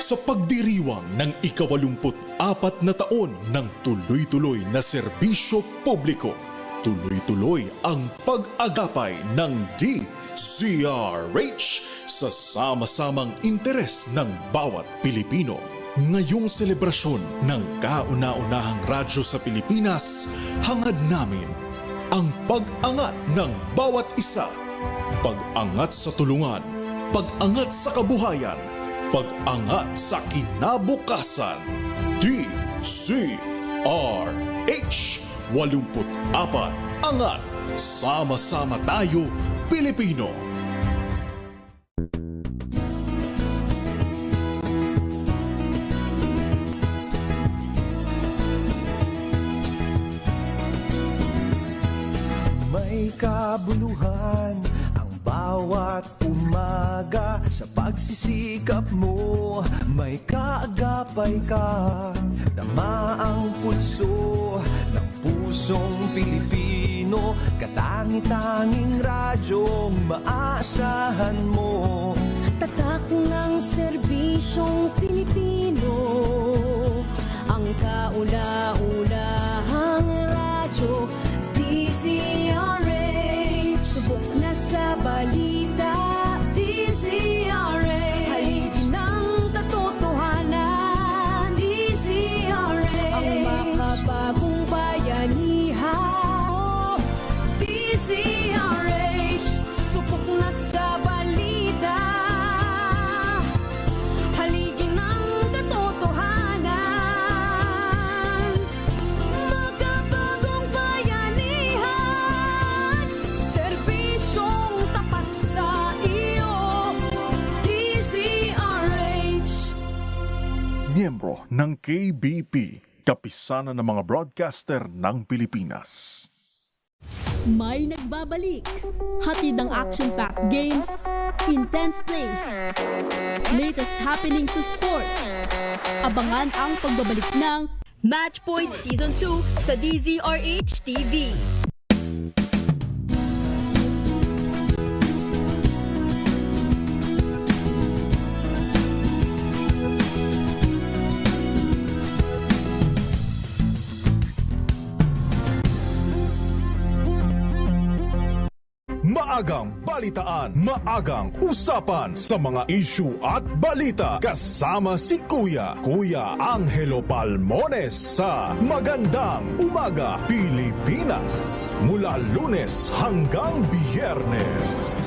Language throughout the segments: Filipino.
Sa pagdiriwang ng ika-84 na taon ng tuloy-tuloy na serbisyo publiko, tuloy-tuloy ang pag-agapay ng DZRH sa sama-samang interes ng bawat Pilipino. Ngayong selebrasyon ng kauna-unahang radyo sa Pilipinas, hangad namin ang pag-angat ng bawat isa. Pag-angat sa tulungan, pag-angat sa kabuhayan, pag-angat sa kinabukasan. DZRH 84 Angat, sama-sama tayo, Pilipino. May kabuluhan ang bawat umaga. Sa pagsisikap mo, may kaagapay ka. Tama ang pulso ng pusong Pilipino. Katangi-tanging radyong maaasahan mo. Tatak ng serbisyong Pilipino, ang kauna-unahang radyo, DZRH. Subok na sa balita, DZRH. Haligi ng katotohanan, DZRH. Ang makabagong bayanihan, DZRH. Subok na sa balita, haligi ng katotohanan. Makabagong bayanihan, serbisyong tapat sa iyo, DZRH. Miyembro ng KBP, kapisanan ng mga broadcaster ng Pilipinas. May nagbabalik. Hatid ng action-packed games, intense plays, latest happening sa sports. Abangan ang pagbabalik ng Matchpoint Season 2 sa DZRH TV. Maagang balitaan, maagang usapan sa mga issue at balita. Kasama si Kuya Angelo Palmones sa Magandang Umaga Pilipinas. Mula Lunes hanggang Biyernes.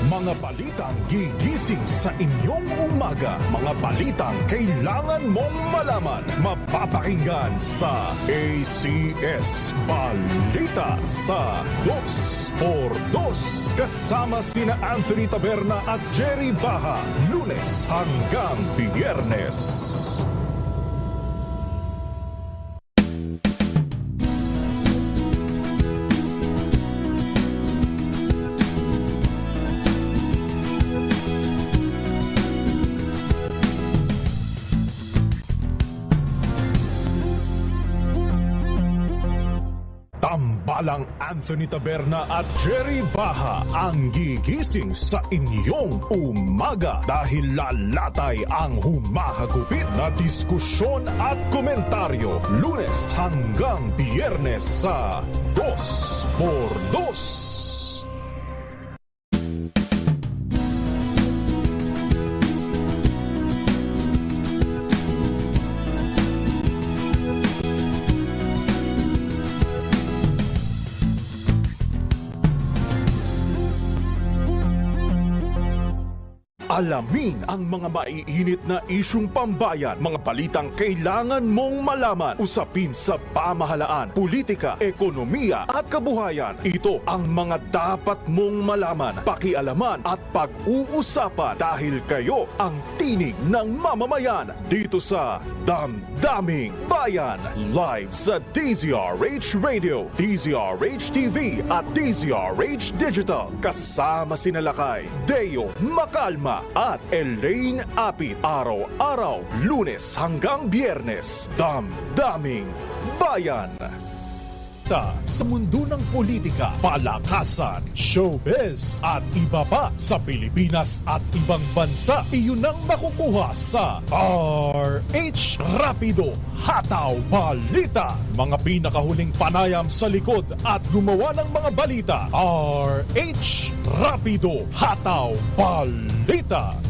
Mga balitang gigising sa inyong umaga. Mga balitang kailangan mong malaman. Mapapakinggan sa ACS Balita sa 2x2. Kasama sina Anthony Taberna at Jerry Baha. Lunes hanggang Biyernes. Tambalang Anthony Taberna at Jerry Baha ang gigising sa inyong umaga dahil lalatay ang humahagupit na diskusyon at komentaryo Lunes hanggang Biyernes sa 2x2. Alamin ang mga maiinit na isyung pambayan, mga balitang kailangan mong malaman, usapin sa pamahalaan, politika, ekonomiya at kabuhayan. Ito ang mga dapat mong malaman, pakialaman at pag-uusapan dahil kayo ang tinig ng mamamayan dito sa Damdaming Bayan. Live sa DZRH Radio, DZRH TV at DZRH Digital. Kasama sina Lakay, Deo Makalma at Elaine Apit. Araw-araw, Lunes hanggang Biyernes. Damdaming Bayan. Sa mundo ng politika, palakasan, showbiz at iba pa sa Pilipinas at ibang bansa, iyon ang makukuha sa RH Rapido Hataw Balita. Mga pinakahuling panayam sa likod at gumawa ng mga balita. RH Rapido Hataw Balita.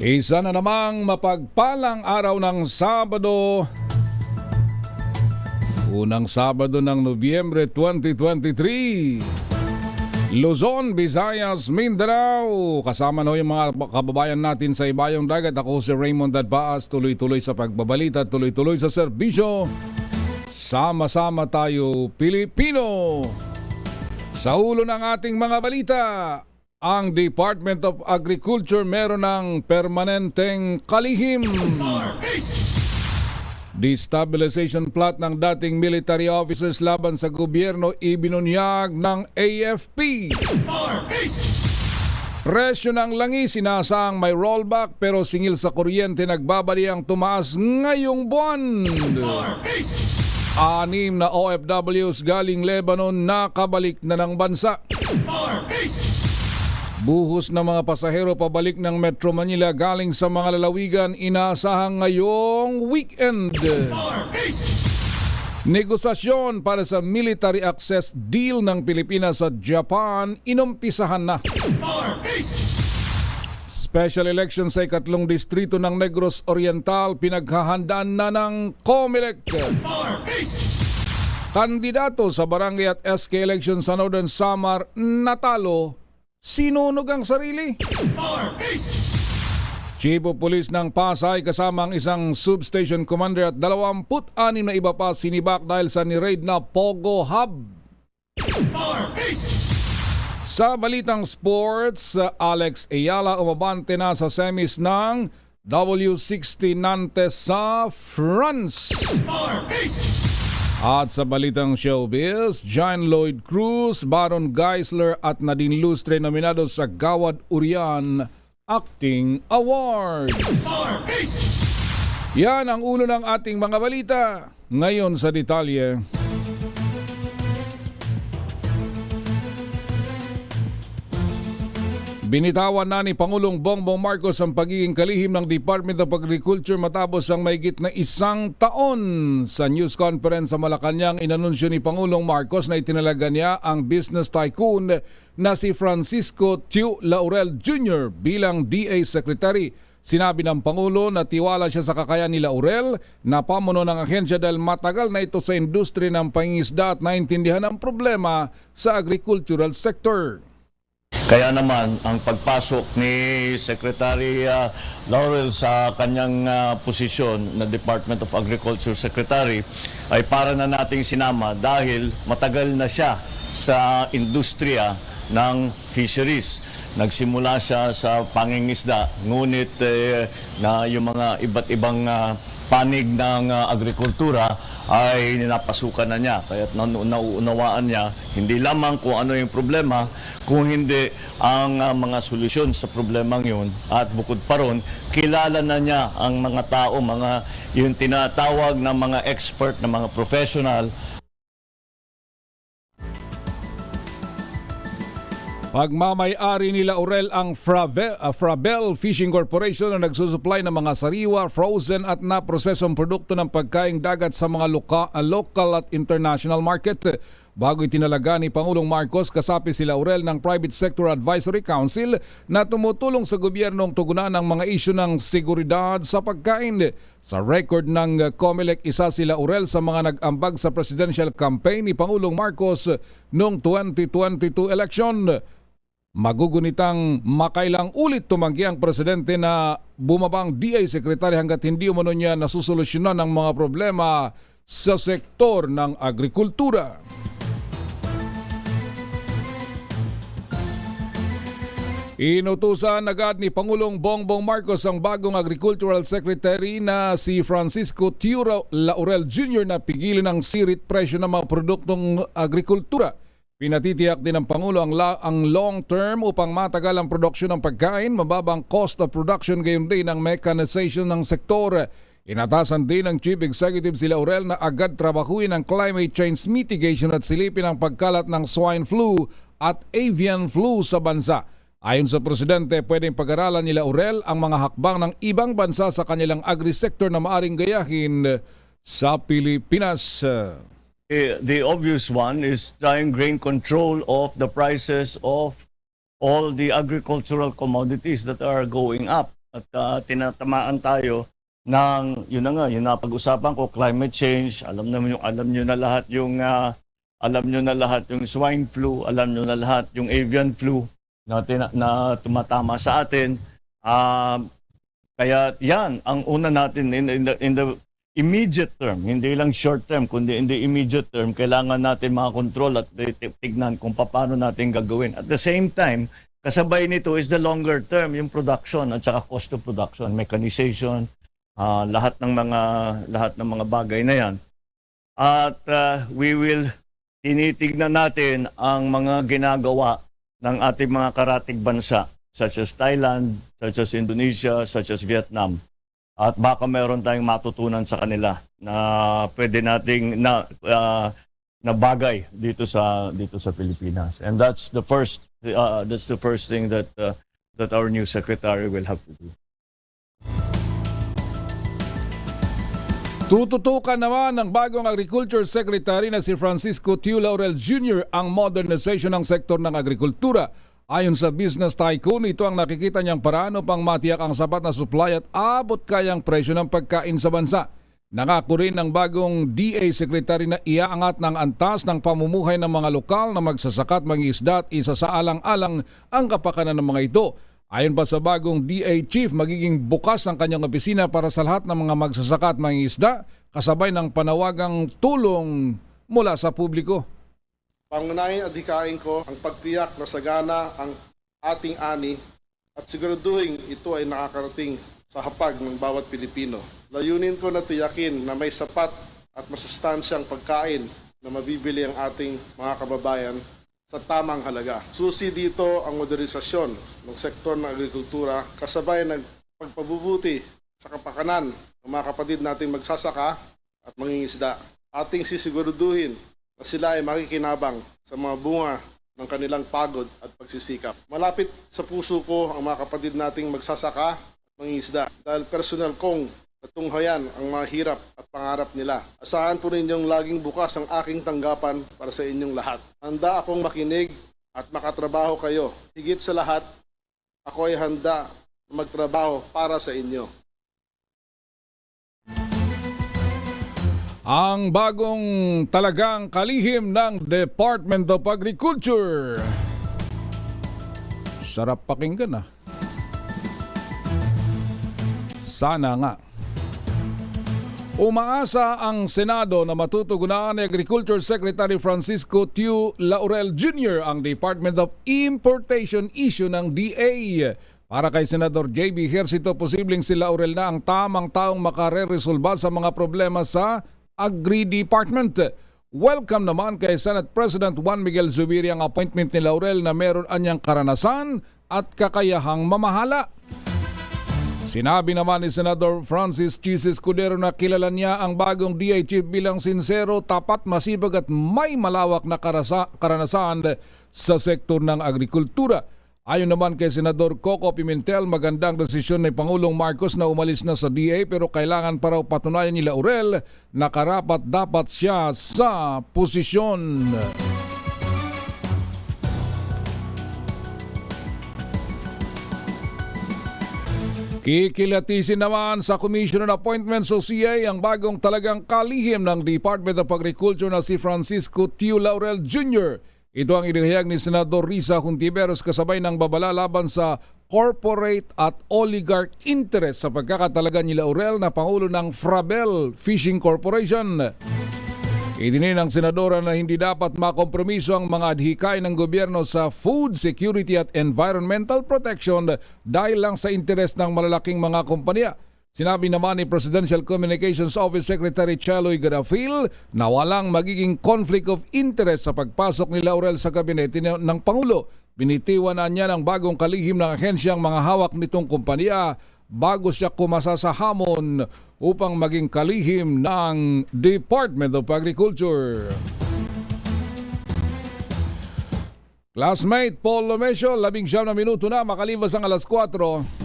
Isa na namang mapagpalang araw ng Sabado, unang Sabado ng Nobyembre 2023. Luzon, Visayas, Mindanao. Kasama na yung mga kababayan natin sa ibayong dagat. Ako si Raymond Dadbaas, tuloy-tuloy sa pagbabalita, tuloy-tuloy sa serbisyo. Sama-sama tayo, Pilipino. Sa ulo ng ating mga balita, ang Department of Agriculture meron ng permanenteng kalihim. Destabilization plot ng dating military officers laban sa gobyerno ibinunyag ng AFP. Presyo ng langis sinasang may rollback pero singil sa kuryente nagbabali ang tumaas ngayong buwan. 6 na OFWs galing Lebanon nakabalik na ng bansa. Buhos ng mga pasahero pabalik ng Metro Manila galing sa mga lalawigan inaasahan ngayong weekend. Negosasyon para sa military access deal ng Pilipinas at Japan inumpisahan na. Special election sa 3 distrito ng Negros Oriental pinaghahandaan na ng COMELEC. Kandidato sa barangay at SK election sa Northern Samar natalo, sinunog ang sarili. Chief of Police ng Pasay kasama ang isang substation commander at 26 na iba pa sinibak dahil sa ni-raid na Pogo Hub. Sa balitang sports, Alex Ayala umabante na sa semis ng W60 Nantes sa France. At sa balitang showbiz, John Lloyd Cruz, Baron Geisler at Nadine Lustre nominado sa Gawad Urian Acting Award. Yan ang ulo ng ating mga balita. Ngayon sa detalye. Binitawan na ni Pangulong Bongbong Marcos ang pagiging kalihim ng Department of Agriculture matapos ang mahigit na 1 taon. Sa news conference sa Malacanang, inanunsyo ni Pangulong Marcos na itinalaga niya ang business tycoon na si Francisco Tiu Laurel Jr. bilang DA Secretary. Sinabi ng Pangulo na tiwala siya sa kakayahan ni Laurel na pamuno ng ahensya dahil matagal na ito sa industriya ng pangingisda at naintindihan ang problema sa agricultural sector. Kaya naman ang pagpasok ni Secretary Laurel sa kanyang posisyon na Department of Agriculture Secretary ay para na nating sinama dahil matagal na siya sa industriya ng fisheries. Nagsimula siya sa pangingisda, ngunit na yung mga iba't ibang panig ng agrikultura ay napasukan na niya. Kaya nauunawaan niya hindi lamang kung ano yung problema, kung hindi ang mga solusyon sa problemang yun. At bukod pa ron, kilala na niya ang mga tao, yung tinatawag na mga expert, na mga professional. Pagmamay-ari ni Laurel ang Frabel Fishing Corporation na nagsusupply ng mga sariwa, frozen at naprosesong produkto ng pagkaing dagat sa mga local at international market. bago itinalaga ni Pangulong Marcos kasapi si Laurel ng Private Sector Advisory Council na tumutulong sa gobyernong tugunan ang mga isyu ng seguridad sa pagkain. Sa record ng COMELEC, isa si Laurel sa mga nag-ambag sa presidential campaign ni Pangulong Marcos noong 2022 election. Magugunitang makailang ulit tumanggi ang presidente na bumabang DA Secretary hanggat hindi umano niya nasusolusyonan ang mga problema sa sektor ng agrikultura. Inutusan agad ni Pangulong Bongbong Marcos ang bagong Agricultural Secretary na si Francisco Tiu Laurel Jr. na pigilin ang sirit presyo ng mga produktong agrikultura. Pinatitiyak din ng Pangulo ang long term upang matagal ang produksyon ng pagkain, mababang cost of production gayon din ang mechanization ng sektor. Inatasan din ng Chief Executive si Laurel na agad trabahuin ang climate change mitigation at silipin ang pagkalat ng swine flu at avian flu sa bansa. Ayon sa Presidente, pwedeng pag-aralan ni Laurel ang mga hakbang ng ibang bansa sa kanilang agri-sector na maaring gayahin sa Pilipinas. The obvious one is trying grain control of the prices of all the agricultural commodities that are going up. At tinatamaan tayo ng, yun na nga, yun na pag-usapan ko, climate change, alam nyo na lahat yung swine flu, alam nyo na lahat yung avian flu na tumatama sa atin. Kaya yan, ang una natin in the immediate term, hindi lang short term, kundi in the immediate term, kailangan natin makakontrol at tignan kung paano natin gagawin. At the same time, kasabay nito is the longer term, yung production at saka cost of production, mechanization, lahat ng mga bagay na yan. At we will tinitignan natin ang mga ginagawa ng ating mga karatig bansa, such as Thailand, such as Indonesia, such as Vietnam. At baka meron tayong matutunan sa kanila na pwede nating na bagay dito sa Pilipinas. And that's the first thing that our new secretary will have to do. Tututukan naman ng bagong Agriculture Secretary na si Francisco Tiu Laurel Jr. ang modernization ng sektor ng agrikultura. Ayon sa business tycoon, ito ang nakikita niyang paraan upang matiyak ang sapat na supply at abot kayang presyo ng pagkain sa bansa. Nangako rin ng bagong DA Secretary na iaangat ng antas ng pamumuhay ng mga lokal na magsasaka at mangingisda at isa sa alang-alang ang kapakanan ng mga ito. Ayon pa sa bagong DA Chief, magiging bukas ang kanyang opisina para sa lahat ng mga magsasaka at mangingisda kasabay ng panawagang tulong mula sa publiko. Pangunahing adhikain ko ang pagtiyak na sagana ang ating ani at siguraduhin ito ay nakakarating sa hapag ng bawat Pilipino. Layunin ko na tiyakin na may sapat at masustansyang pagkain na mabibili ang ating mga kababayan sa tamang halaga. Susi dito ang modernisasyon ng sektor ng agrikultura kasabay ng pagpabubuti sa kapakanan ng mga kapatid nating magsasaka at mangingisda. Ating sisiguraduhin na sila ay makikinabang sa mga bunga ng kanilang pagod at pagsisikap. Malapit sa puso ko ang mga kapatid nating magsasaka at mangingisda dahil personal kong natunghayan ang mga hirap at pangarap nila. Asahan po ninyong laging bukas ang aking tanggapan para sa inyong lahat. Handa akong makinig at makatrabaho kayo. Higit sa lahat, ako ay handa na magtrabaho para sa inyo. Ang bagong talagang kalihim ng Department of Agriculture. Sarap pakinggan ah. Sana nga. Umaasa ang Senado na matutugunan ni Agriculture Secretary Francisco Tiu Laurel Jr. ang Department of Importation issue ng DA. Para kay Senador J.B. Ejercito, posibleng si Laurel na ang tamang taong makareresolba sa mga problema sa Agri-Department. Welcome naman kay Senate President Juan Miguel Zubiri ang appointment ni Laurel na meron anyang karanasan at kakayahang mamahala. Sinabi naman ni Senador Francis Chis Escudero na kilala niya ang bagong DA Chief bilang sinsero, tapat, masibag at may malawak na karanasan sa sektor ng agrikultura. Ayon naman kay Senador Coco Pimentel, magandang desisyon ni Pangulong Marcos na umalis na sa DA pero kailangan pa raw patunayan ni Laurel na karapat-dapat siya sa posisyon. Kikilatisin naman sa Commission on Appointments o CA ang bagong talagang kalihim ng Department of Agriculture na si Francisco Tiu Laurel Jr. Ito ang inihayag ni Senador Risa Hontiveros kasabay ng babala laban sa corporate at oligarch interest sa pagkakatalaga ni Laurel na Pangulo ng Frabel Fishing Corporation. Idinin ng senadora na hindi dapat makompromiso ang mga adhikay ng gobyerno sa food security at environmental protection dahil lang sa interes ng malalaking mga kompanya. Sinabi naman ni Presidential Communications Office Secretary Cheloy Garafil na walang magiging conflict of interest sa pagpasok ni Laurel sa kabinete ng Pangulo. Binitiwanan niya ng bagong kalihim ng ahensyang mga hawak nitong kumpanya bago siya kumasa sa hamon upang maging kalihim ng Department of Agriculture. Classmate Paul Lomesio, 19 na minuto na makalipas ang alas 4.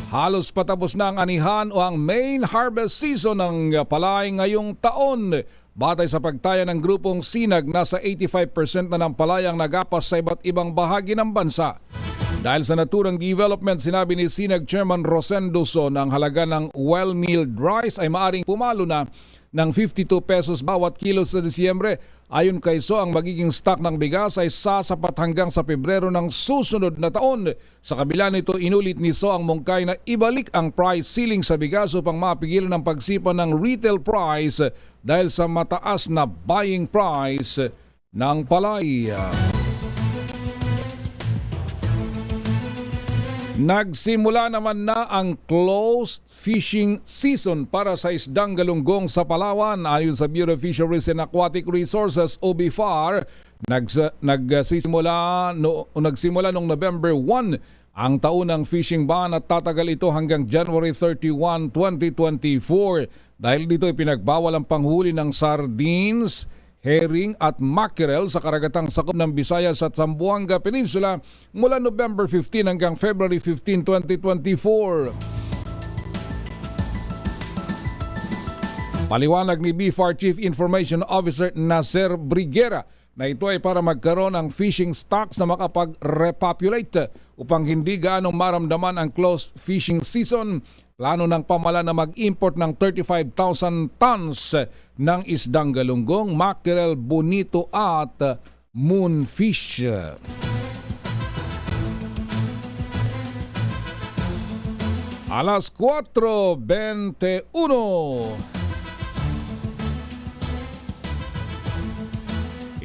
Halos patapos na ang anihan o ang main harvest season ng palay ngayong taon. Batay sa pagtaya ng grupong Sinag, nasa 85% na ng palay ang nagapas sa iba't ibang bahagi ng bansa. Dahil sa naturang development, sinabi ni Sinag Chairman Rosendo Son ang halaga ng well-milled rice ay maaring pumalo na ng 52 pesos bawat kilo sa Disyembre. Ayon kay So, ang magiging stock ng bigas ay sasapat hanggang sa Pebrero ng susunod na taon. Sa kabila nito, inulit ni So ang mungkay na ibalik ang price ceiling sa bigas upang mapigilan ang pagsipa ng retail price dahil sa mataas na buying price ng palay. Nagsimula naman na ang closed fishing season para sa isdang galunggong sa Palawan. Ayon sa Bureau of Fisheries and Aquatic Resources o BFAR, nagsimula noong November 1 ang taon ng fishing ban at tatagal ito hanggang January 31, 2024. Dahil dito ipinagbawal ang panghuli ng sardines, herring at mackerel sa karagatang sakop ng Visayas at Zamboanga Peninsula mula November 15 hanggang February 15, 2024. Paliwanag ni BFAR Chief Information Officer Nasser Briguera na ito ay para magkaroon ng fishing stocks na makapag-repopulate upang hindi gaanong maramdaman ang closed fishing season. Plano ng pamahalaan na mag-import ng 35,000 tons ng isdang galunggong, mackerel, bonito at moonfish. Alas 4:21.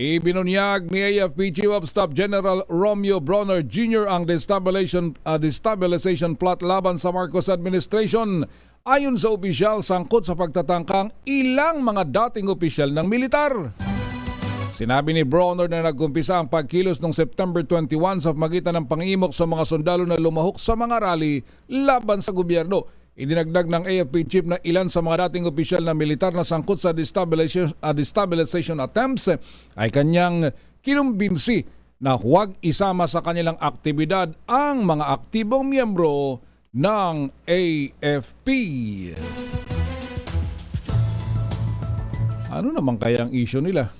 Ibinunyag ni AFP Chief of Staff General Romeo Bronner Jr. ang destabilization plot laban sa Marcos administration. Ayon sa opisyal, sangkot sa pagtatangkang ilang mga dating opisyal ng militar. Sinabi ni Bronner na nagkumpisa ang pagkilos noong September 21 sa pagitan ng pangimok sa mga sundalo na lumahok sa mga rally laban sa gobyerno. Idinagdag ng AFP chief na ilan sa mga dating opisyal na militar na sangkot sa destabilization attempts ay kanyang kinumbinsi na huwag isama sa kanilang aktibidad ang mga aktibong miyembro ng AFP. Ano naman kaya ang issue nila?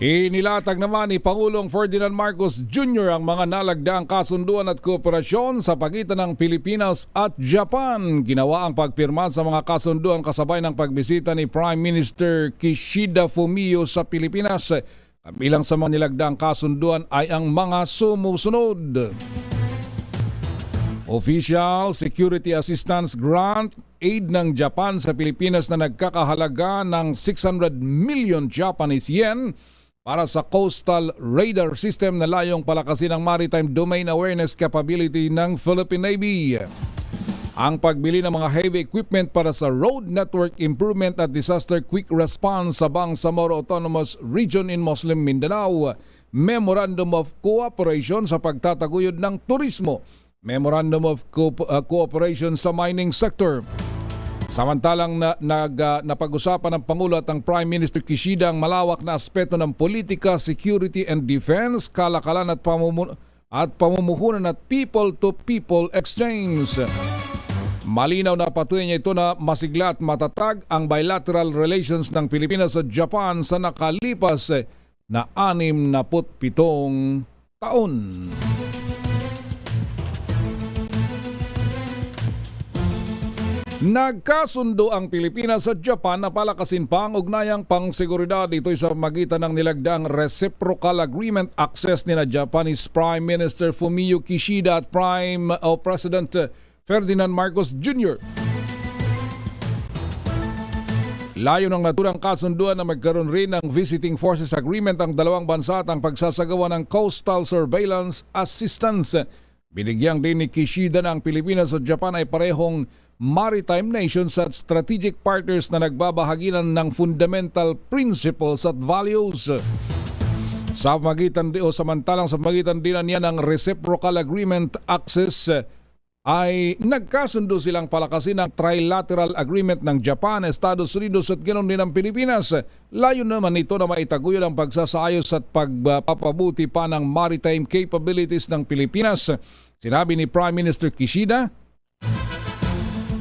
Inilatag naman ni Pangulong Ferdinand Marcos Jr. ang mga nalagdaang kasunduan at kooperasyon sa pagitan ng Pilipinas at Japan. Ginawa ang pagpirma sa mga kasunduan kasabay ng pagbisita ni Prime Minister Kishida Fumio sa Pilipinas. Kabilang sa mga nilagdaang kasunduan ay ang mga sumusunod: Official Security Assistance Grant, aid ng Japan sa Pilipinas na nagkakahalaga ng 600 million Japanese yen para sa Coastal Radar System na layong palakasin ang maritime domain awareness capability ng Philippine Navy. Ang pagbili ng mga heavy equipment para sa road network improvement at disaster quick response sa Bangsamoro Autonomous Region in Muslim Mindanao. Memorandum of Cooperation sa pagtataguyod ng turismo. Memorandum of Cooperation sa mining sector. Samantalang napag-usapan ng Pangulo at ang Prime Minister Kishida ang malawak na aspeto ng politika, security and defense, kalakalan at pamumuhunan at people-to-people exchange. Malinaw na patuloy niya ito na masigla at matatag ang bilateral relations ng Pilipinas at Japan sa nakalipas na 67 taon. Nagkasundo ang Pilipinas at Japan na palakasin pa ang ugnayang pangseguridad. Ito'y sa magitan ng nilagdaang Reciprocal Agreement Access ni na Japanese Prime Minister Fumio Kishida at President Ferdinand Marcos Jr. Layo ng naturang kasunduan na magkaroon rin ng Visiting Forces Agreement ang dalawang bansa at ang pagsasagawa ng Coastal Surveillance Assistance. Binigyang din ni Kishida na ang Pilipinas at Japan ay parehong maritime nations at strategic partners na nagbabahaginan ng fundamental principles at values. Samantalang sa magitan din niya ng Reciprocal Agreement Access ay nagkasundo silang palakasin ang Trilateral Agreement ng Japan, Estados Unidos at ganoon din ang Pilipinas. Layo naman ito na maitaguyod ang pagsasaayos at pagpapabuti pa ng maritime capabilities ng Pilipinas. Sinabi ni Prime Minister Kishida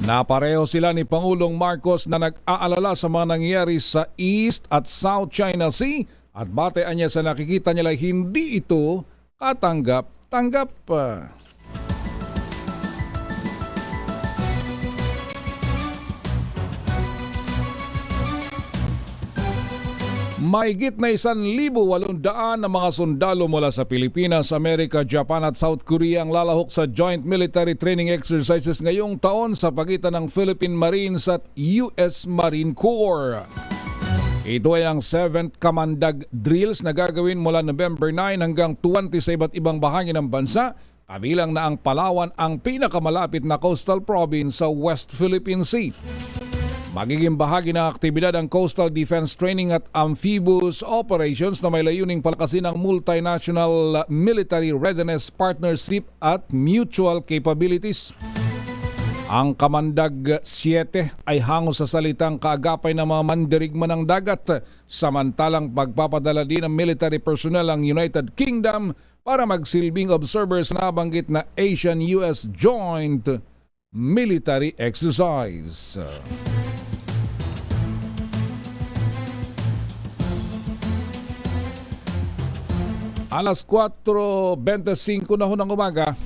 na pareho sila ni Pangulong Marcos na nag-aalala sa mga nangyayari sa East at South China Sea at batean niya sa nakikita nila hindi ito katanggap-tanggap. Mahigit na 1,800 na mga sundalo mula sa Pilipinas, Amerika, Japan at South Korea ang lalahok sa Joint Military Training Exercises ngayong taon sa pagitan ng Philippine Marines at US Marine Corps. Ito ay ang 7th Kamandag Drills na gagawin mula November 9 hanggang 20 sa iba't ibang bahagi ng bansa, kabilang na ang Palawan, ang pinakamalapit na coastal province sa West Philippine Sea. Magiging bahagi ng aktibidad ang Coastal Defense Training at Amphibious Operations na may layuning palakasin ang multinational military readiness, partnership at mutual capabilities. Ang Kamandag 7 ay hango sa salitang kaagapay ng mga mandirigma ng dagat, samantalang pagpapadala din ng military personnel ang United Kingdom para magsilbing observers na nabanggit na Asian-US Joint Military Exercise. Alas 4:25 na ho ng umaga,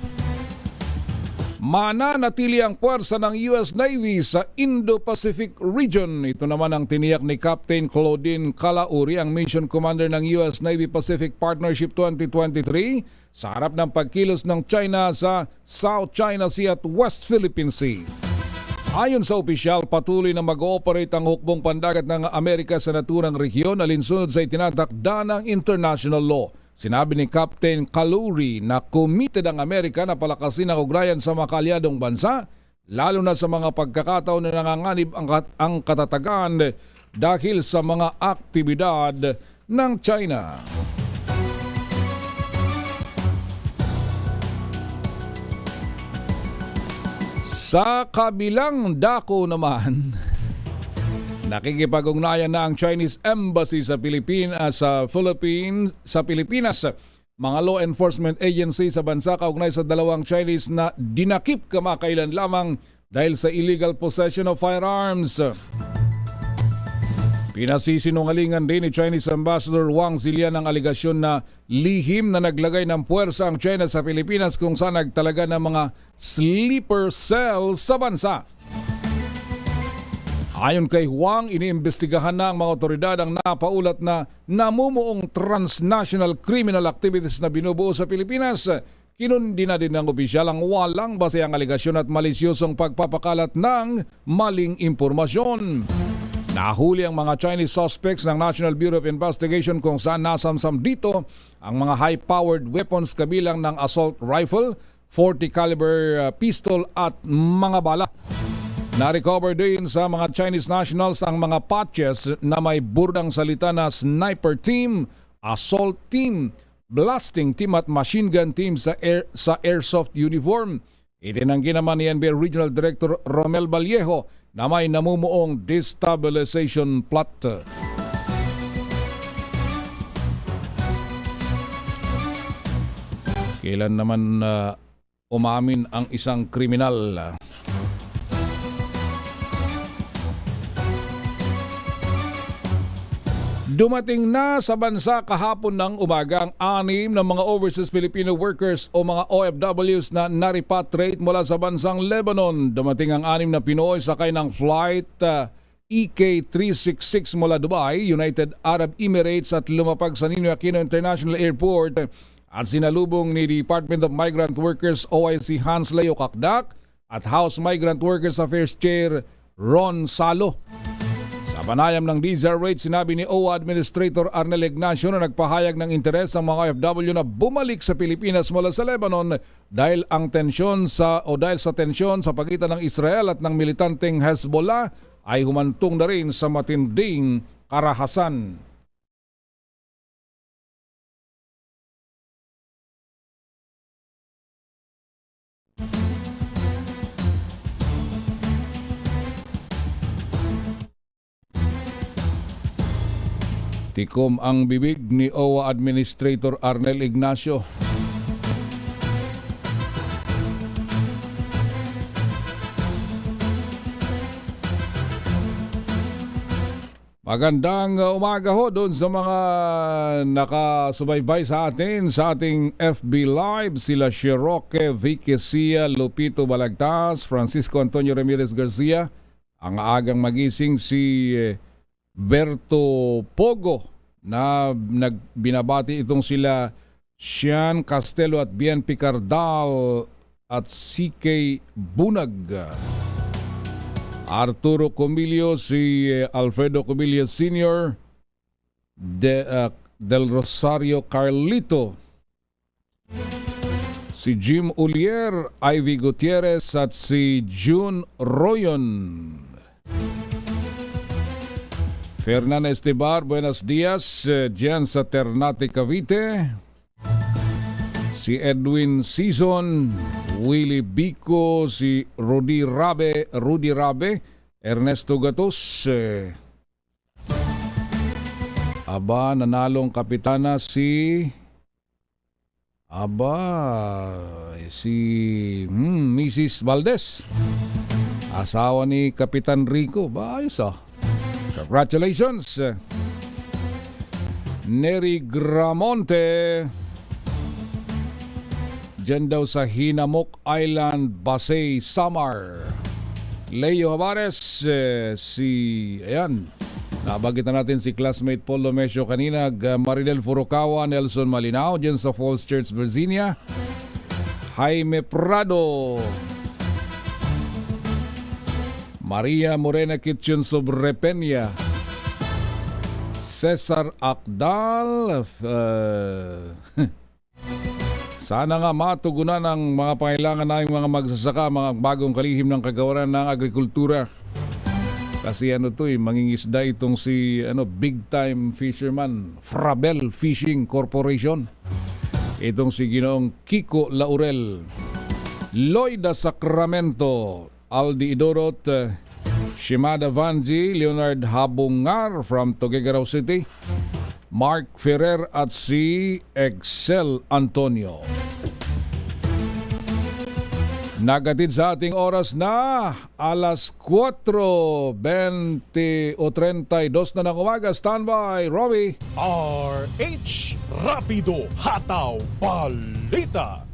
mananatili ang puwersa ng US Navy sa Indo-Pacific region. Ito naman ang tiniyak ni Captain Claudine Calauri, ang Mission Commander ng US Navy Pacific Partnership 2023, sa harap ng pagkilos ng China sa South China Sea at West Philippine Sea. Ayon sa opisyal, patuloy na mag-ooperate ang hukbong pandagat ng Amerika sa naturang rehiyon alinsunod sa itinatakda ng international law. Sinabi ni Captain Calauri na committed ang Amerika na palakasin ang ugnayan sa mga kaalyadong bansa, lalo na sa mga pagkakataon na nanganganib ang katatagan dahil sa mga aktibidad ng China. Sa kabilang dako naman, nakikipag-ugnayan na ang Chinese Embassy sa Pilipinas. Mga law enforcement agency sa bansa kaugnay sa dalawang Chinese na dinakip kamakailan lamang dahil sa illegal possession of firearms. Pinasisinungalingan din ni Chinese Ambassador Wang Zilian ang aligasyon na lihim na naglagay ng puwersa ang China sa Pilipinas kung saan nagtalaga ng mga sleeper cells sa bansa. Ayon kay Wang, iniimbestigahan na ang mga otoridad ang napaulat na namumuong transnational criminal activities na binubuo sa Pilipinas. Kinundi na din ng opisyal ang walang basehang aligasyon at malisyosong pagpapakalat ng maling impormasyon. Nahuli ang mga Chinese suspects ng National Bureau of Investigation kung saan nasamsam dito ang mga high-powered weapons kabilang ng assault rifle, 40 caliber pistol at mga bala. Na-recover din sa mga Chinese nationals ang mga patches na may burdang salita na sniper team, assault team, blasting team at machine gun team sa airsoft uniform. Itinanggi naman ni NBI Regional Director Romel Vallejo na may namumuong destabilization plot. Kailan naman umamin ang isang kriminal? Dumating na sa bansa kahapon ng umaga ang 6 ng mga overseas Filipino workers o mga OFWs na na-repatriate mula sa bansang Lebanon. Dumating ang 6 na Pinoy sakay ng flight EK366 mula Dubai, United Arab Emirates at lumapag sa Ninoy Aquino International Airport at sinalubong ni Department of Migrant Workers OIC Hans Leo Kakdak at House Migrant Workers Affairs Chair Ron Salo. Sa panayam ng DZRH, sinabi ni OWA Administrator Arnel Ignacio na nagpahayag ng interes ang mga OFW na bumalik sa Pilipinas mula sa Lebanon dahil sa tensyon sa pagitan ng Israel at ng militanteng Hezbollah ay humantong na rin sa matinding karahasan. Tikom ang bibig ni OWA Administrator Arnel Ignacio. Magandang umaga ho doon sa mga nakasubaybay sa atin sa ating FB Live. Sila Shiroke, Vicky Sia, Lupito Balagtas, Francisco Antonio Ramirez Garcia. Ang agang magising si Berto Pogo na binabati itong sila Sian Castelo at Bien Picardal at CK Bunag. Arturo Comilio, si Alfredo Comilio Sr., Del Rosario Carlito, si Jim Ulier, Ivy Gutierrez at si June Royon. Fernan Estebar, buenos dias, dyan sa Ternate, Cavite. Si Edwin Season, Willie Bico, si Rudy Rabe, Ernesto Gatos. Nanalong kapitana si Mrs. Valdez. Asawa ni Kapitan Rico. Ayos ah. Congratulations. Neri Gramonte, dyan daw sa Hinamok Island, Basay, Samar. Leo Havares, nabagit na natin si classmate Paul Lomesio kanina, Marinel Furukawa, Nelson Malinao, dyan sa Falls Church, Virginia. Jaime Prado, Maria Morena Kitchen Sobrepeña, Cesar Akdal. Sana nga matugunan ang mga pangailangan ng mga magsasaka, mga bagong kalihim ng kagawaran ng agrikultura. Kasi mangingisda itong si big time fisherman, Frabel Fishing Corporation. Itong si Ginoong Kiko Laurel, Lloyda Sacramento, Aldi Idorot, Shimada Vanji, Leonard Habungar from Tuguegarao City, Mark Ferrer at si Excel Antonio. Nagatid sa ating oras na alas 4:20 o 32 na ng umaga. Standby, Robbie. RH Rapido Hataw Balita.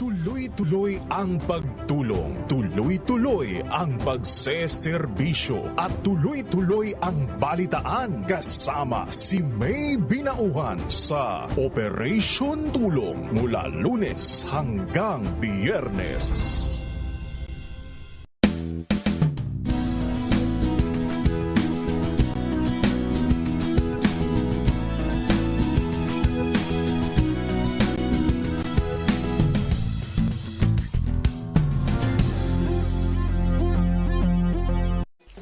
Tuloy-tuloy ang pagtulong, tuloy-tuloy ang pagseserbisyo at tuloy-tuloy ang balitaan kasama si May Binauhan sa Operation Tulong mula Lunes hanggang Biyernes.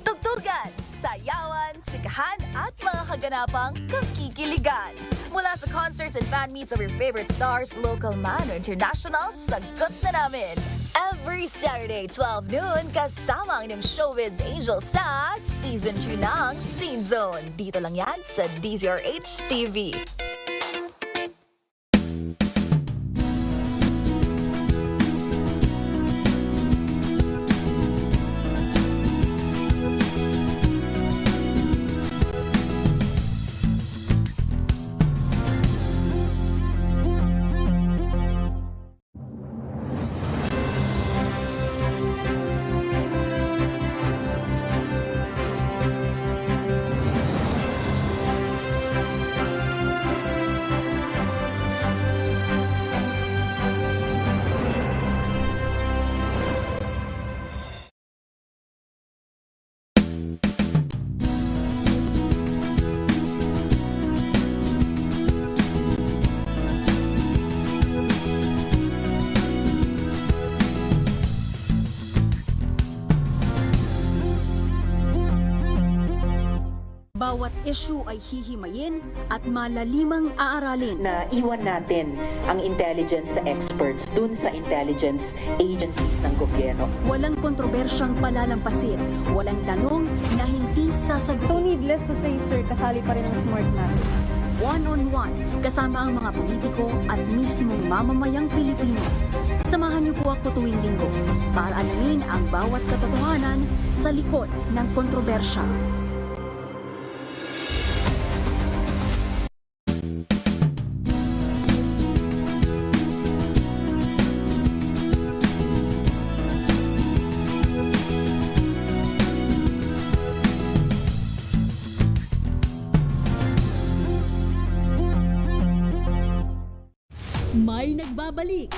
Tugtugan, sayawan, chikahan at mga kaganapang kakikiligan. Mula sa concerts and fan meets of your favorite stars, local man o international, sagot na namin. Every Saturday, 12 noon, kasama ang inyong showbiz angel sa Season 2 ng Scene Zone. Dito lang yan sa DZRH TV. Bawat issue ay hihimayin at malalimang aaralin. Na iwan natin ang intelligence experts dun sa intelligence agencies ng gobyerno. Walang kontrobersyang palalampasin. Walang tanong na hindi sasagutin. So needless to say, sir, kasali pa rin ang smart natin. One-on-one, kasama ang mga politiko at mismong mamamayang Pilipino. Samahan niyo po ako tuwing linggo para alamin ang bawat katotohanan sa likod ng kontrobersya. May nagbabalik.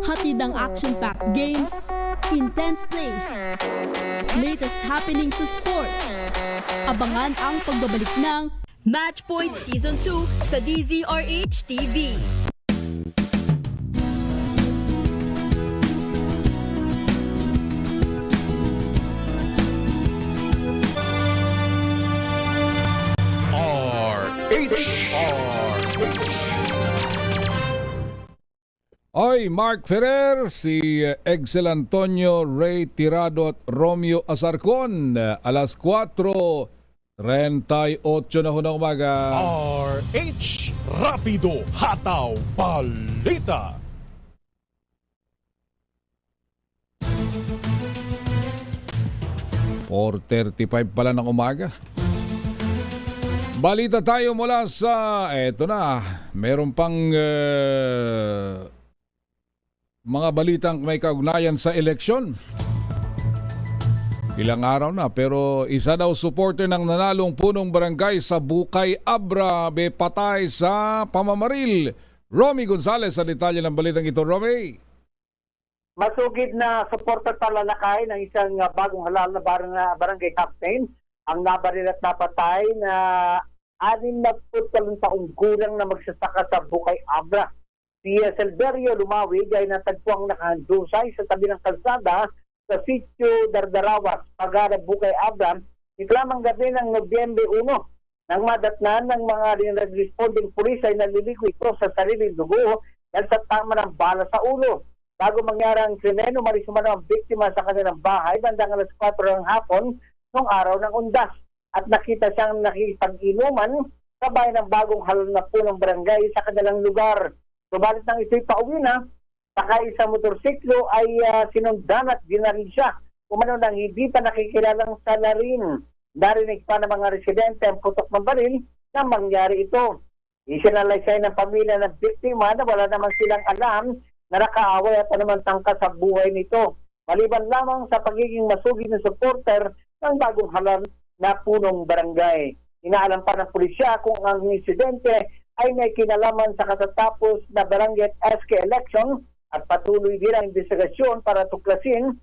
Hatid ang action-packed games, intense plays, latest happening sa sports. Abangan ang pagbabalik ng Match Point Season 2 sa DZRH TV. Oy, Mark Ferrer, si Excel Antonio Ray Tirado at Romeo Asarcon. Alas 4:38 na ho ng umaga. RH Rapido Hataw Balita. (4:35 pala ng umaga. Balita tayo mula sa, eto na, meron pang mga balitang may kaugnayan sa eleksyon. Ilang araw na pero isa daw supporter ng nanalong punong barangay sa Bukay Abra patay sa pamamaril. Romy Gonzales sa detalye ng balitang ito. Romy. Masugid na supporter talalakay ng isang bagong halal na barangay captain ang nabaril at napatay na 63 taong gulang na magsasaka sa Bukay Abra. Si Silverio Lumawig ay natagpuang nakahandusay sa tabi ng kalsada sa Sitio Dardarawas, Pagara, Bukay Abra, lamang gabi ng Nobyembre 1. Nang madatnan ng mga responding pulis ay naliligo ito sa sariling dugo dahil sa tama ng bala sa ulo. Bago mangyari ang krimen, umalis naman ang biktima sa kanilang bahay bandang alas 4 ng hapon noong araw ng undas at nakita siyang nakipag-inuman sabay ng bagong halal na punong barangay sa kanilang lugar. Subalit nang ito'y pauwi na, sakay sa motorsiklo ay sinundan at dinaril siya. Umano nang hindi pa nakikilalang salarin. Narinig pa ng mga residente ang putok ng baril na mangyari ito. Isinalaysay ng pamilya ng biktima na wala naman silang alam na nakaaway at naman tangka sa buhay nito. Maliban lamang sa pagiging masugid na supporter ng bagong halal na punong barangay. Inaalam pa ng pulisya kung ang insidente ay may kinalaman sa katatapos na barangay SK election at patuloy din ang investigasyon para tuklasin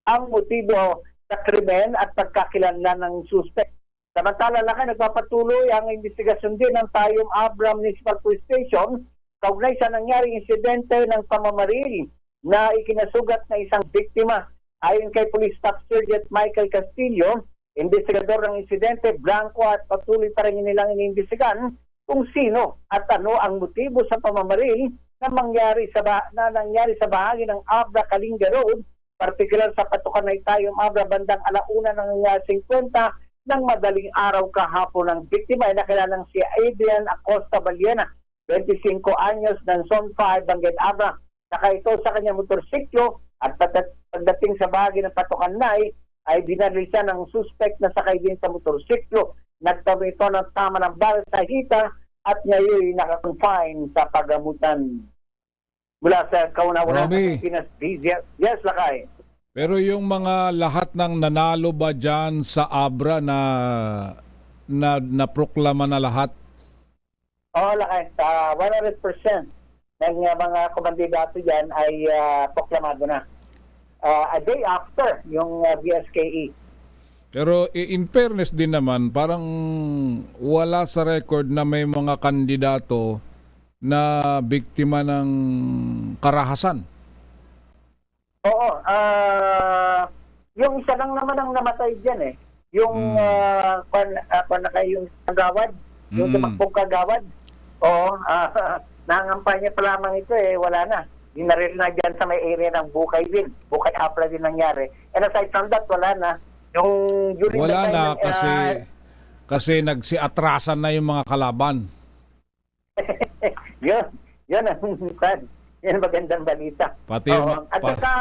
ang motibo sa krimen at pagkakilanlan ng suspect. Samantala lang nagpapatuloy ang investigasyon din ng Tayum Abra Municipal Police Station kaugnay sa nangyaring insidente ng pamamaril na ikinasugat na isang biktima. Ayon kay Police Staff Sergeant Michael Castillo, Investigador ng insidente, blanco at patuloy pa rin nilang iniimbestigahan kung sino at ano ang motibo sa pamamaril na nangyari sa bahagi ng Abra Kalinga Road, partikular sa patukan na Itayom Abra bandang 1:50 ng madaling araw kahapon. Ng biktima ay nakilalang si Adrian Acosta Baliena, 25 anyos, ng Zone 5, Bangged Abra. Saka ito sa kanyang motorsiklo at pagdating sa bahagi ng patukan na ay binaril siya ng suspect na sakay din sa motorsiklo. Nagtamo ito ng tama ng baril sa hita at ngayon naka-confine sa pagamutan. Mula sa kauna-una Romy. Pinas. Yes, Lakay. Pero yung mga lahat ng nanalo ba dyan sa Abra na proklama na lahat? Oo, Lakay. 100% ng mga kumandidato dyan ay proklamado na. A day after yung BSKE. Pero in fairness din naman, parang wala sa record na may mga kandidato na biktima ng karahasan. Oo. Yung isa lang naman ang namatay dyan eh. Yung yung kagawad, yung tumakbong kagawad. Oo. Nangampanya pa lamang ito eh, wala na. Dinaril na dyan sa may area ng Bukay din. Bukay Apla din nangyari. And aside from that, wala na. Yung during Wala the na time, kasi nagsiatrasan na yung mga kalaban. yun ang yan ang magandang balita. Pati At saka,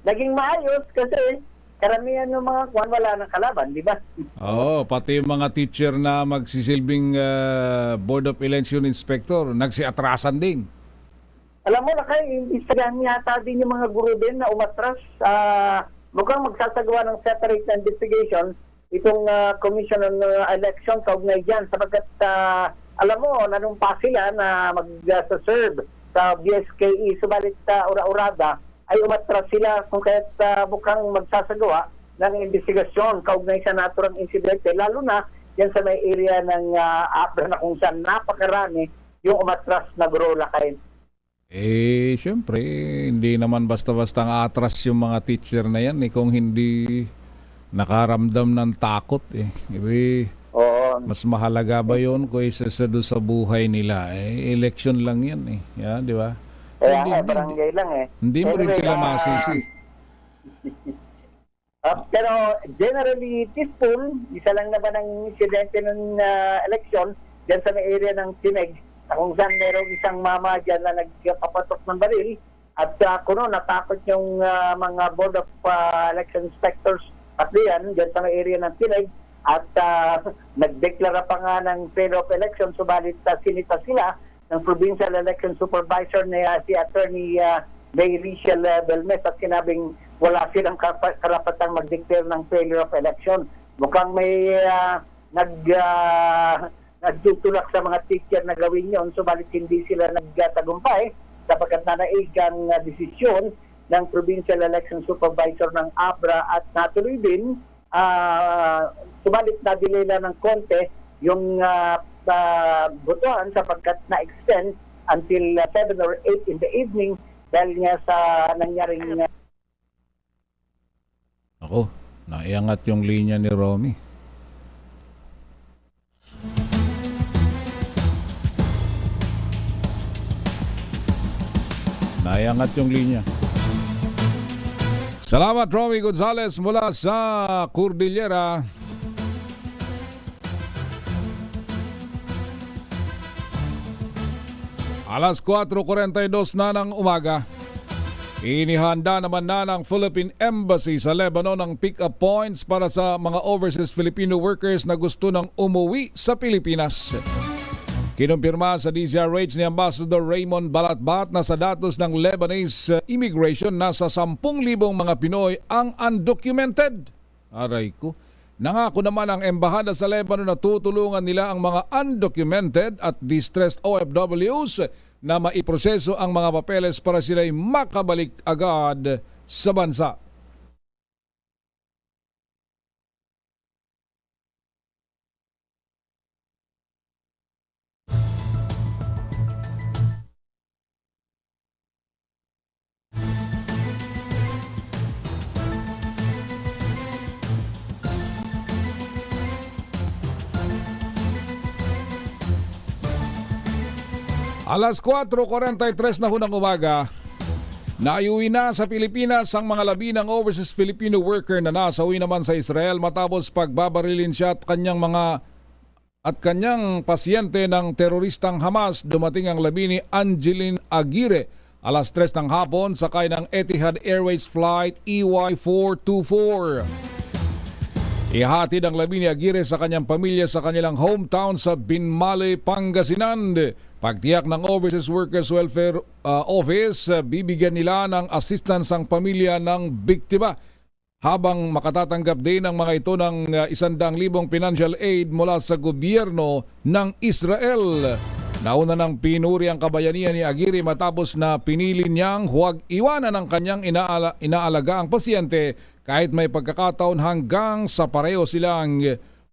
naging maayos kasi karamihan ng mga kwan wala ng kalaban, di ba? Oo, pati yung mga teacher na magsisilbing Board of Election Inspector, nagsiatrasan din. Alam mo na kayo, imbestigahan yata din yung mga guro din na umatras. Mukhang magsasagawa ng separate investigation itong Commission on Election kaugnay dyan sapagkat alam mo, nanumpa sila na mag-serve sa BSKE, subalit ura-urada ay umatras sila kung kaya't mukhang magsasagawa ng investigasyon kaugnay sa naturang insidente, lalo na yan sa may area ng Abra na kung saan napakarami yung umatras na guro Lakay. Siyempre, hindi naman basta-basta atras yung mga teacher na yan kung hindi nakaramdam ng takot Oo. mas mahalaga ba yun kaysa sa buhay nila? Election lang yan di ba? Kaya barangay lang Hindi mo rin Anyway, sila masisi. Pero generally peaceful, isa lang naman ang insidente ng election dyan sa may area ng Tineg, kung saan merong isang mama dyan na nagpapatok ng baril at kuno natakot yung mga Board of Election Inspectors at diyan sa may area ng Tineg at nagdeklara pa nga ng failure of election, subalit sinita sila ng Provincial Election Supervisor na si Attorney May Rachel Belmes at sinabing wala silang karapatang mag-declare ng failure of election. Mukhang may nagtutulak sa mga teacher na gawin yon, subalit hindi sila nagtagumpay sapagkat nanaig ang desisyon ng Provincial Election Supervisor ng Abra at natuloy din subalit na-delay lang ng konti yung botohan sapagkat na-extend until 7 or 8 in the evening dahil nga sa nangyaring Ako, naiangat yung linya ni Romy. Naiangat yung linya. Salamat Romy Gonzales mula sa Cordillera. Alas 4:42 na ng umaga. Inihanda naman na ng Philippine Embassy sa Lebanon ang pick-up points para sa mga overseas Filipino workers na gusto nang umuwi sa Pilipinas. Kinumpirma sa DZRH ni Ambassador Raymond Balatbat na sa datos ng Lebanese immigration, nasa 10,000 mga Pinoy ang undocumented. Aray ko. Nangako naman ang embahada sa Lebanon na tutulungan nila ang mga undocumented at distressed OFWs na maiproseso ang mga papeles para sila'y makabalik agad sa bansa. Alas 4:43 na ho ng umaga, naiuwi na sa Pilipinas ang mga labi ng overseas Filipino worker na nasawi naman sa Israel matapos pagbabarilin siya at kanyang pasyente ng teroristang Hamas. Dumating ang labi ni Angeline Aguirre alas 3 ng hapon sakay ng Etihad Airways Flight EY424. Ihatid ang labi ni Aguirre sa kanyang pamilya sa kanilang hometown sa Binmale, Pangasinan. Pagtiyak ng Overseas Workers Welfare Office, bibigyan nila ng assistance ang pamilya ng biktima habang makatatanggap din ang mga ito ng 100,000 financial aid mula sa gobyerno ng Israel. Nauna ng pinuri ang kabayanihan ni Aguirre matapos na pinili niyang huwag iwanan ang kanyang inaalaga ang pasyente kahit may pagkakataon hanggang sa pareho silang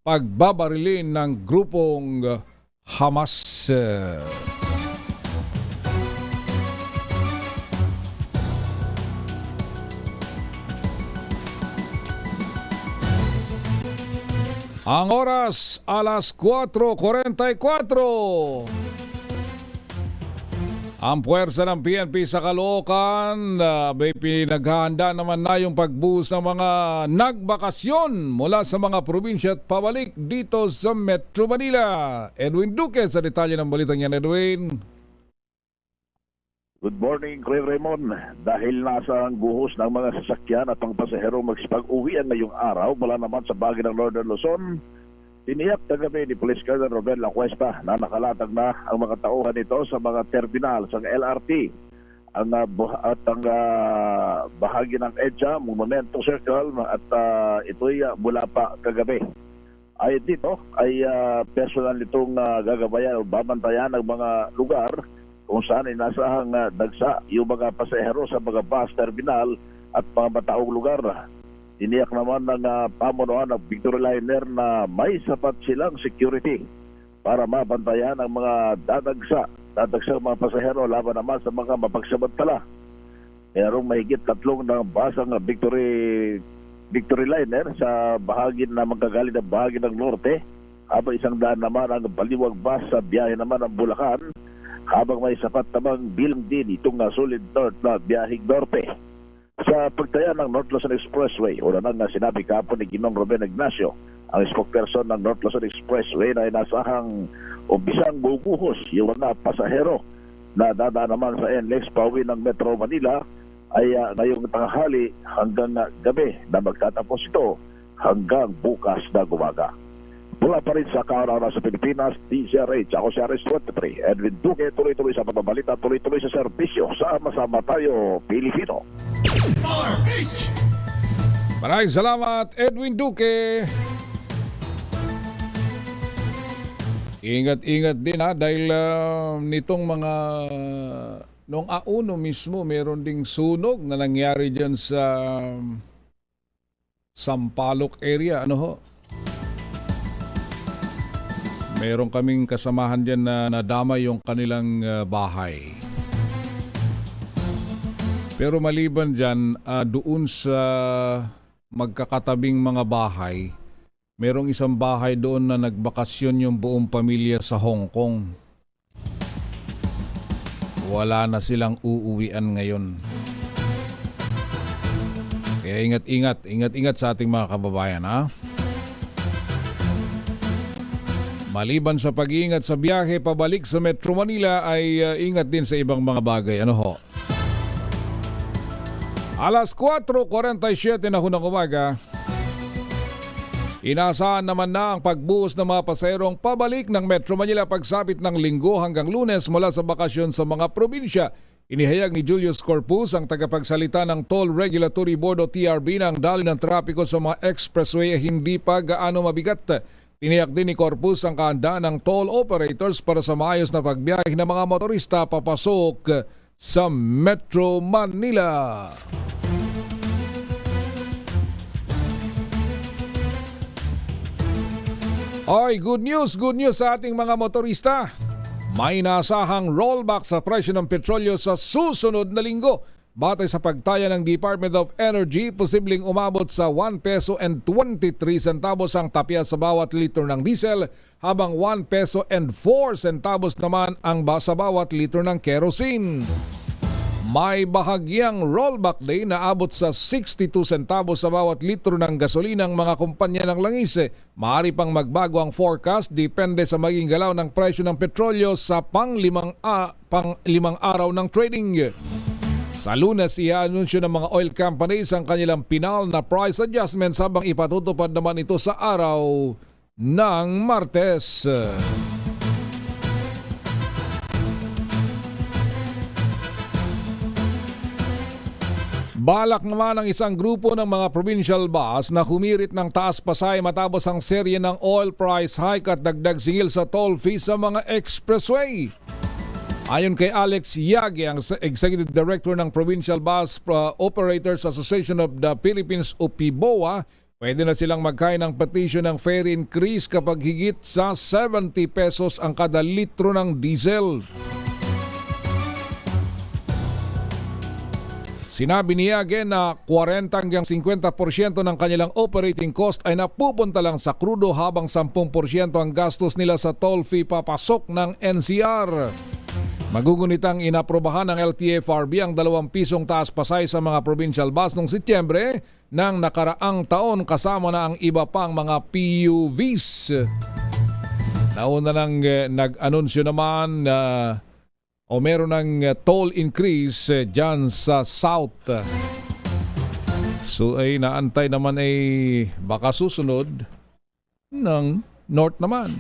pagbabarilin ng grupong Hamas. Ang oras, alas 4:44. Ang puwersa ng PNP sa Caloocan, may pinaghahanda naman na yung pagbuhos ng mga nagbakasyon mula sa mga probinsya at pabalik dito sa Metro Manila. Edwin Duque sa detalye ng balitang yan, Edwin. Good morning, Kuya Raymond. Dahil nasa ang buhos ng mga sasakyan at ang pasahero magsipag-uwian ngayong araw mula naman sa bahagi ng Northern Luzon, tiniyak kagabi ni Police Colonel Robel Lacuesta na nakalatag na ang mga tauhan nito sa mga terminal sa LRT ang bahagi ng EDSA, Monumento Circle at ito'y mula pa kagabi. Ay dito ay personal nitong gagabayan o babantayan ng mga lugar kung saan inasahang dagsa yung mga pasahero sa mga bus terminal at mga mataong lugar. Tiniyak naman ng pamunuan ng Victory Liner na may sapat silang security para mabantayan ang mga dadagsa mga pasahero laban naman sa mga mapagsamantala. Mayroong mahigit 3 ng basang Victory Liner sa bahagi na magagaling ng bahagi ng norte, habang 100 naman ang baliwag bus sa biyahe naman ng Bulacan, habang may sapat namang bilang din itong Solid North na biyaheng norte. Sa pagtaya ng North Luzon Expressway, una nang sinabi kahapon ni Ginong Ruben Ignacio, ang spokesperson ng North Luzon Expressway, na inasahang umbisang bubuhos yung mga pasahero na dadaan naman sa NLEX pauwi ng Metro Manila ay ngayong tanghali hanggang gabi na magtatapos ito hanggang bukas na umaga. Mula pa rin sa kauna-una sa Pilipinas, DZRH, ako si RS23, Edwin Duque, tuloy-tuloy sa pagbabalita, tuloy-tuloy sa serbisyo. Sama-sama tayo, Pilipino. Maraming salamat, Edwin Duque. Ingat-ingat din dahil nitong mga noong auno mismo meron ding sunog na nangyari dyan sa Sampaloc area. Meron kaming kasamahan dyan na nadama yung kanilang bahay. Pero maliban dyan, doon sa magkakatabing mga bahay, merong isang bahay doon na nagbakasyon yung buong pamilya sa Hong Kong. Wala na silang uuwian ngayon. Kaya ingat-ingat sa ating mga kababayan, Maliban sa pag-iingat sa biyahe pabalik sa Metro Manila ay ingat din sa ibang mga bagay. Alas 4:47 na ng umaga, inaasahan naman na ang pagbuhos ng mga pasaherong pabalik ng Metro Manila pagsapit ng Linggo hanggang Lunes mula sa bakasyon sa mga probinsya. Inihayag ni Julius Corpus, ang tagapagsalita ng Toll Regulatory Board o TRB, na ang daloy ng trapiko sa mga expressway ay hindi pa gaano mabigat. Tiniyak din ni Corpus ang kahandaan ng toll operators para sa maayos na pagbiyahe ng mga motorista papasok sa Metro Manila. Oy, good news sa ating mga motorista. May nasahang rollback sa presyo ng petrolyo sa susunod na linggo. Batay sa pagtaya ng Department of Energy, posibleng umabot sa 1 peso and 23 centavos ang tapya sa bawat litro ng diesel, habang 1 peso and 4 centavos naman ang sa bawat litro ng kerosene. May bahagyang rollback day na abot sa 62 centavos sa bawat litro ng gasolina ng mga kumpanya ng langis. Maaari pang magbago ang forecast depende sa maging galaw ng presyo ng petrolyo sa pang-limang araw ng trading. Sa Lunes, i-anunsyo ng mga oil companies ang kanilang final na price adjustments habang ipatutupad naman ito sa araw ng Martes. Balak naman ng isang grupo ng mga provincial bus na humirit ng taas pasay matapos ang serye ng oil price hike at dagdag singil sa toll fee sa mga expressway. Ayon kay Alex Yagi, ang Executive Director ng Provincial Bus Operators Association of the Philippines o PBOA, pwede na silang magkain ng petition ng fare increase kapag higit sa 70 pesos ang kada litro ng diesel. Sinabi ni Yagi na 40 hanggang 50% ng kanilang operating cost ay napupunta lang sa krudo habang 10% ang gastos nila sa toll fee papasok ng NCR. Magugunitang inaprobahan ng LTFRB ang 2 pisong taas pasay sa mga provincial bus noong Setyembre ng nakaraang taon kasama na ang iba pang mga PUVs. Nauna nang nag-anunsyo naman o meron ng toll increase dyan sa South. So ay naantay naman ay baka susunod ng North naman.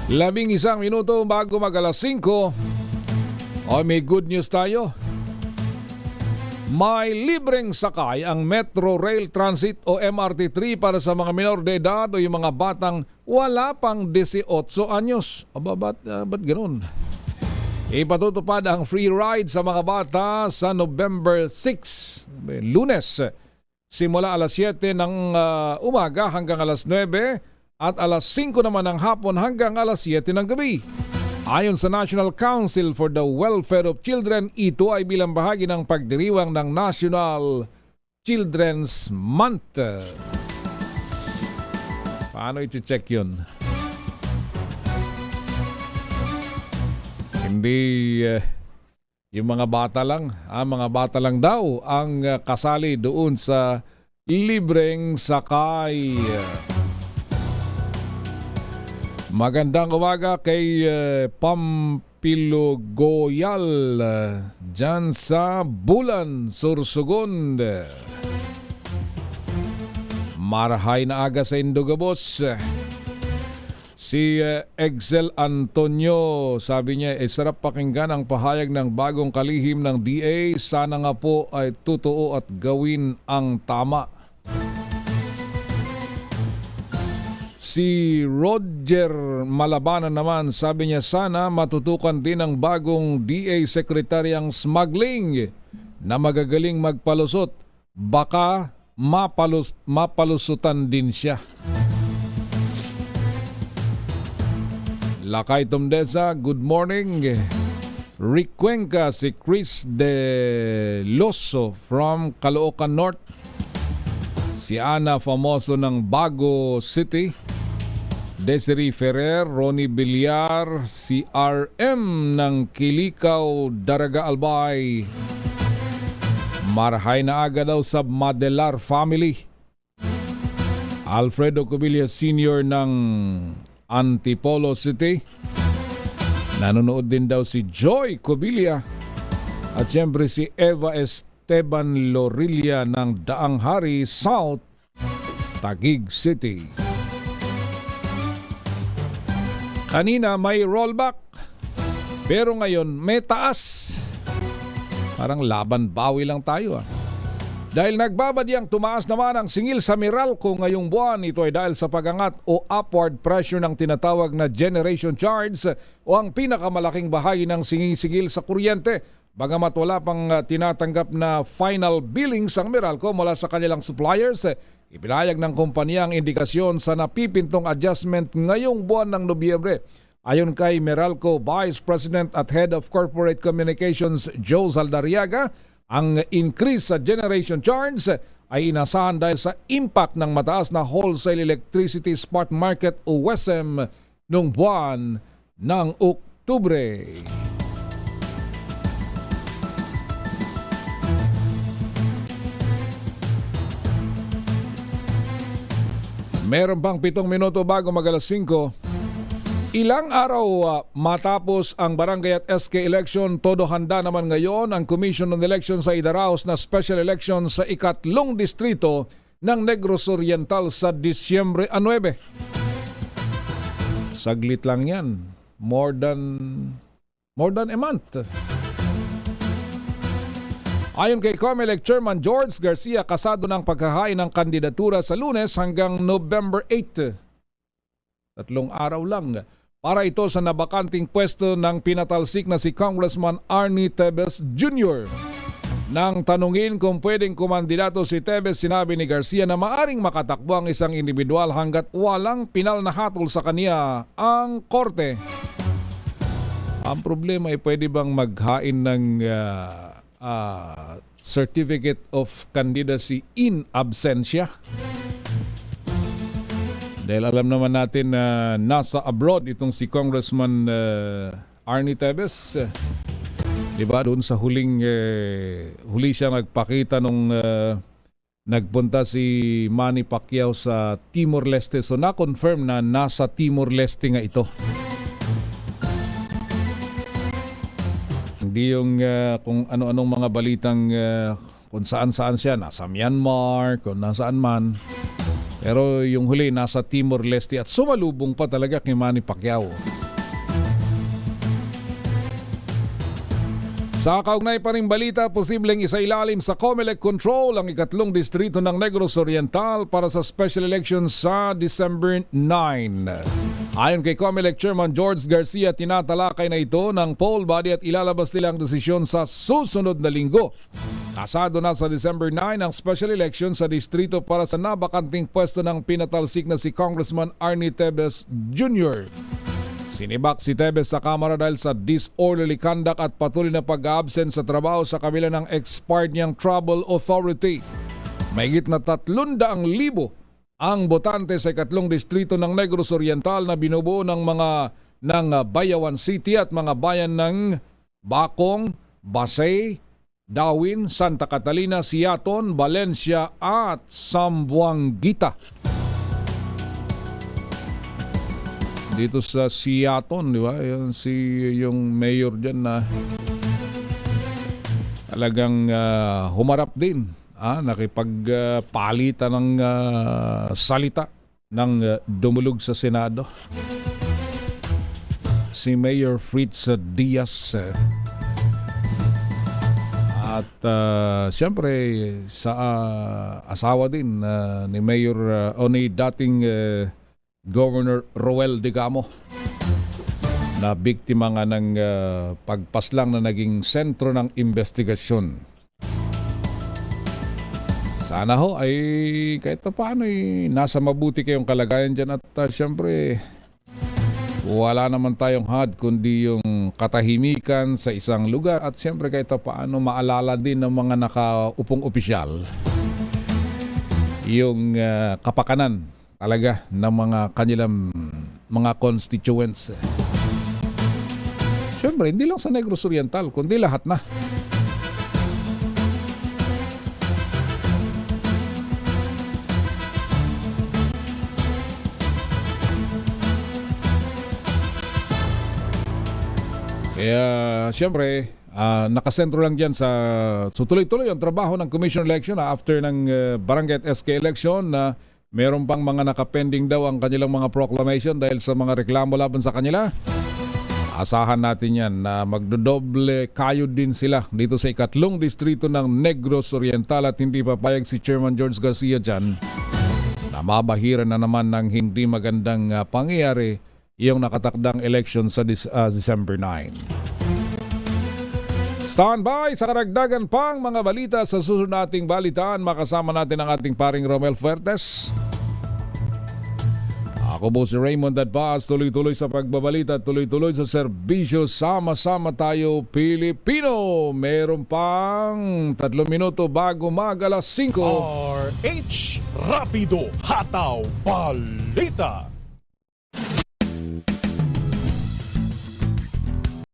11 minuto bago mag-alas 5. May good news tayo. May libreng sakay ang Metro Rail Transit o MRT3 para sa mga minor de edad o yung mga batang wala pang 18 anyos. Ba't ganun? Ipatutupad ang free ride sa mga bata sa November 6, Lunes. Simula alas 7 ng umaga hanggang alas 9 at alas 5 naman ng hapon hanggang alas 7 ng gabi. Ayon sa National Council for the Welfare of Children, ito ay bilang bahagi ng pagdiriwang ng National Children's Month. Paano i-check yun? Hindi yung mga bata lang, mga bata lang daw ang kasali doon sa libreng sakay. Magandang umaga kay Pampilo Goyal dyan sa Bulan, Sorsogon. Marahay na aga sa Indogabos. Si Excel Antonio, sabi niya, sarap pakinggan ang pahayag ng bagong kalihim ng DA. Sana nga po ay totoo at gawin ang tama. Si Roger Malabanan naman, sabi niya sana matutukan din ng bagong DA Secretary ang smuggling na magagaling magpalusot. Baka mapalusutan din siya. Lakay Tumdesa, good morning. Rick Cuenca, si Chris De Loso from Caloocan North. Si Ana Famoso ng Bago City. Desiree Ferrer, Ronnie Villar, si RM ng Kilikaw, Daraga Albay. Marhay na aga daw sa Madelar family. Alfredo Cubilla Sr. ng Antipolo City. Nanonood din daw si Joy Cubilla. At siyempre si Eva Esteban Lorilla ng Daang Hari South, Taguig City. Kanina may rollback, pero ngayon may taas. Parang laban bawi lang tayo. Dahil nagbabadyang tumaas naman ang singil sa Meralco ngayong buwan, ito ay dahil sa pagangat o upward pressure ng tinatawag na generation charge o ang pinakamalaking bahagi ng singil sa kuryente. Bagamat wala pang tinatanggap na final billings ang Meralco mula sa kanilang suppliers, ipinahayag ng kumpanya ang indikasyon sa napipintong adjustment ngayong buwan ng Nobyembre. Ayon kay Meralco Vice President at Head of Corporate Communications Joe Zaldariaga, ang increase sa generation charge ay inasahan dahil sa impact ng mataas na wholesale electricity spot market o WESM noong buwan ng Oktubre. Meron pang 7 minuto bago mag-alas 5. Ilang araw matapos ang barangay at SK election, todo handa naman ngayon ang Commission on Elections sa idaraos na special election sa ikatlong distrito ng Negros Oriental sa Disyembre 9. Saglit lang yan. More than a month. Ayon kay COMELEC Chairman George Garcia, kasado ng paghahain ng kandidatura sa Lunes hanggang November 8. 3 araw lang. Para ito sa nabakanting pwesto ng pinatalsik na si Congressman Arnie Tevez Jr. Nang tanungin kung pwedeng kumandidato si Tevez, sinabi ni Garcia na maaring makatakbo ang isang individual hanggat walang pinal na hatol sa kanya ang korte. Ang problema ay pwede bang maghain ng certificate of candidacy in absentia? Dahil alam naman natin na nasa abroad itong si Congressman Arnie Tevez. Diba? Doon sa huli siya nagpakita nung nagpunta si Manny Pacquiao sa Timor-Leste. So na-confirm na nasa Timor-Leste nga ito. Hindi yung kung ano-anong mga balitang kung saan-saan siya. Nasa Myanmar, kung nasaan man. Pero yung huli nasa Timor-Leste at sumalubong pa talaga kay Manny Pacquiao. Sa kaugnay pa ring balita, posibleng isailalim sa COMELEC control ang ikatlong distrito ng Negros Oriental para sa special election sa December 9. Ayon kay COMELEC Chairman George Garcia, tinatalakay na ito ng poll body at ilalabas nila ang desisyon sa susunod na linggo. Kasado na sa December 9 ang special election sa distrito para sa nabakanting pwesto ng pinatalsik na si Congressman Arnie Tevez Jr. Sinibak si Tevez sa Kamara dahil sa disorderly conduct at patuloy na pag-absent sa trabaho sa kabila ng expired niyang travel authority. Mahigit na 300,000 ang botante sa ikatlong distrito ng Negros Oriental na binubuo ng Bayawan City at mga bayan ng Bacong, Basay, Dawin, Santa Catalina, Siaton, Valencia at Zamboanguita. Dito sa Siaton, di ba? Yung mayor dyan na talagang humarap din. Nakipagpalitan ng salita ng dumulog sa Senado. Si Mayor Fritz Diaz. At siyempre sa asawa din ni Mayor o ni dating Governor Roel Digamo na biktima nga ng pagpaslang na naging sentro ng investigasyon. Sana ho ay kahit pa paano nasa mabuti kayong kalagayan dyan at siyempre wala naman tayong had kundi yung katahimikan sa isang lugar at siyempre kahit pa paano maalala din ng mga nakaupong opisyal yung kapakanan talaga ng mga kanilang mga constituents. Siyempre, hindi lang sa Negros Oriental, kundi lahat na. Kaya, siyempre, nakasentro lang dyan sa tuloy-tuloy ang trabaho ng Commission Election after ng Barangay at SK election na meron pang mga nakapending daw ang kanilang mga proclamation dahil sa mga reklamo laban sa kanila. Asahan natin yan na magdodoble kayod din sila dito sa ikatlong distrito ng Negros Oriental at hindi papayag si Chairman George Garcia dyan na mabahiran na naman ng hindi magandang pangyayari yung nakatakdang election sa December 9. Stand by sa karagdagan pang mga balita sa susunod nating balitaan. Makasama natin ang ating paring Romel Fuertes. Ako po si Raymond Dadbas, tuloy-tuloy sa pagbabalita at tuloy-tuloy sa serbisyo. Sama-sama tayo Pilipino. Meron pang 3 minuto bago mag alas 5. RH Rapido Hataw Balita.